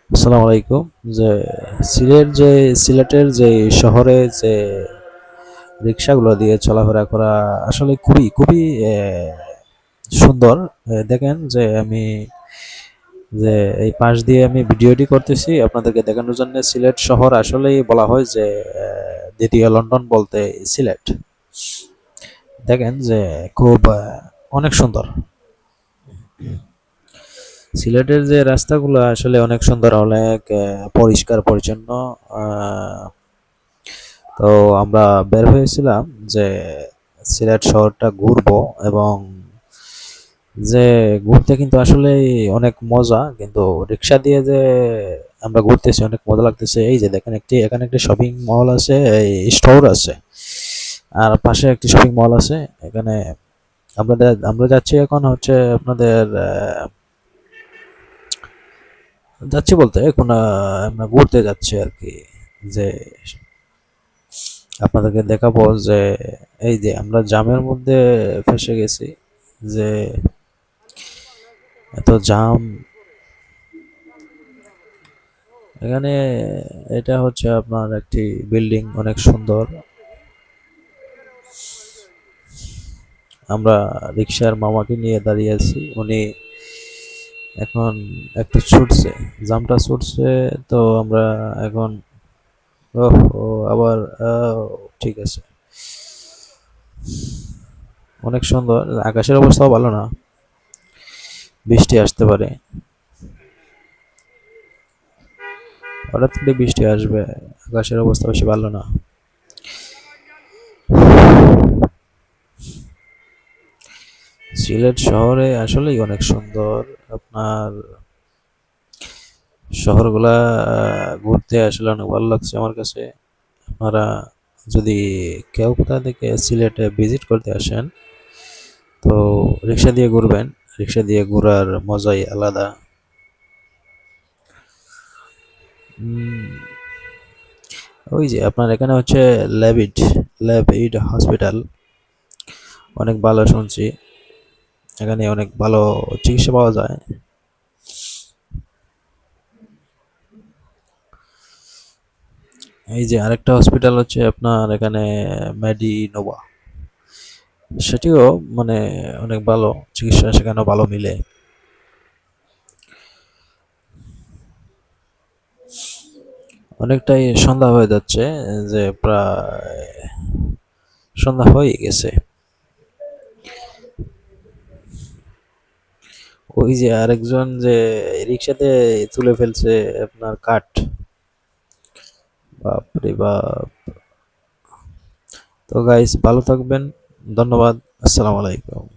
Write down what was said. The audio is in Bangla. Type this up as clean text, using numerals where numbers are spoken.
আসসালামু আলাইকুম। যে সিলেটের যে শহরে যে রিক্সাগুলো দিয়ে চলাফেরা করা আসলে খুবই খুবই সুন্দর। দেখেন যে আমি যে এই পাশ দিয়ে আমি ভিডিওটি করতেছি আপনাদেরকে দেখানোর জন্য। সিলেট শহর আসলেই বলা হয় যে দ্বিতীয় লন্ডন বলতে সিলেট। দেখেন যে খুব অনেক সুন্দর। সিলেটের যে রাস্তাগুলো আসলে অনেক সুন্দর, অনেক পরিষ্কার পরিচ্ছন্ন। আহ, তো আমরা বের হয়েছিলাম যে সিলেট শহরটা ঘুরবো, এবং যে ঘুরতে কিন্তু আসলে অনেক মজা, কিন্তু রিক্সা দিয়ে যে আমরা ঘুরতেছি অনেক মজা লাগতেছে। এই যে দেখেন এখানে একটি শপিং মল আছে, এই স্টোর আছে, আর পাশে একটি শপিং মল আছে। এখানে আমরা যাচ্ছি এখন হচ্ছে আপনাদের যাচ্ছি বলতে এখন আমরা ঘুরতে যাচ্ছি আর কি। যে আপনাদেরকে দেখাবো যে এই যে আমরা জামের মধ্যে ফেসে গেছি, যে এত জাম এখানে। এটা হচ্ছে আপনার একটি বিল্ডিং, অনেক সুন্দর। আমরা রিক্সার মামাকে নিয়ে দাঁড়িয়ে আছি, উনি এখন একটু ছুটছে, জামটা ছুটছে। তো আমরা এখন ওহ ও আবার ঠিক আছে, অনেক সুন্দর। আকাশের অবস্থাও ভালো না, বৃষ্টি আসতে পারে, হঠাৎ করে বৃষ্টি আসবে। আকাশের অবস্থা বেশি ভালো না। সিলেট শহরে আসলেই অনেক সুন্দর। আপনার শহরগুলা ঘুরতে আসলে অনেক ভালো লাগছে আমার কাছে। আপনারা যদি কেউ কোথা থেকে সিলেটে ভিজিট করতে আসেন, তো রিক্সা দিয়ে ঘুরবেন। রিক্সা দিয়ে ঘোরার মজাই আলাদা। উম, ওই যে আপনার এখানে হচ্ছে ল্যাবিড হসপিটাল, অনেক ভালো শুনছি। এখানে অনেক ভালো চিকিৎসা পাওয়া যায়। এই যে আরেকটা হসপিটাল হচ্ছে আপনার এখানে মেডিনোভা, সেটিও মানে অনেক ভালো চিকিৎসা, সেখানেও ভালো মিলে। অনেকটাই সন্ধ্যা হয়ে যাচ্ছে, যে প্রায় সন্ধ্যা হয়ে গেছে। ওই যে আরেকজন যে রিক্সাতে তুলে ফেলছে আপনার কাঠ, বাপরে বাপ। তো গাইস ভালো থাকবেন, ধন্যবাদ, আসসালামু আলাইকুম।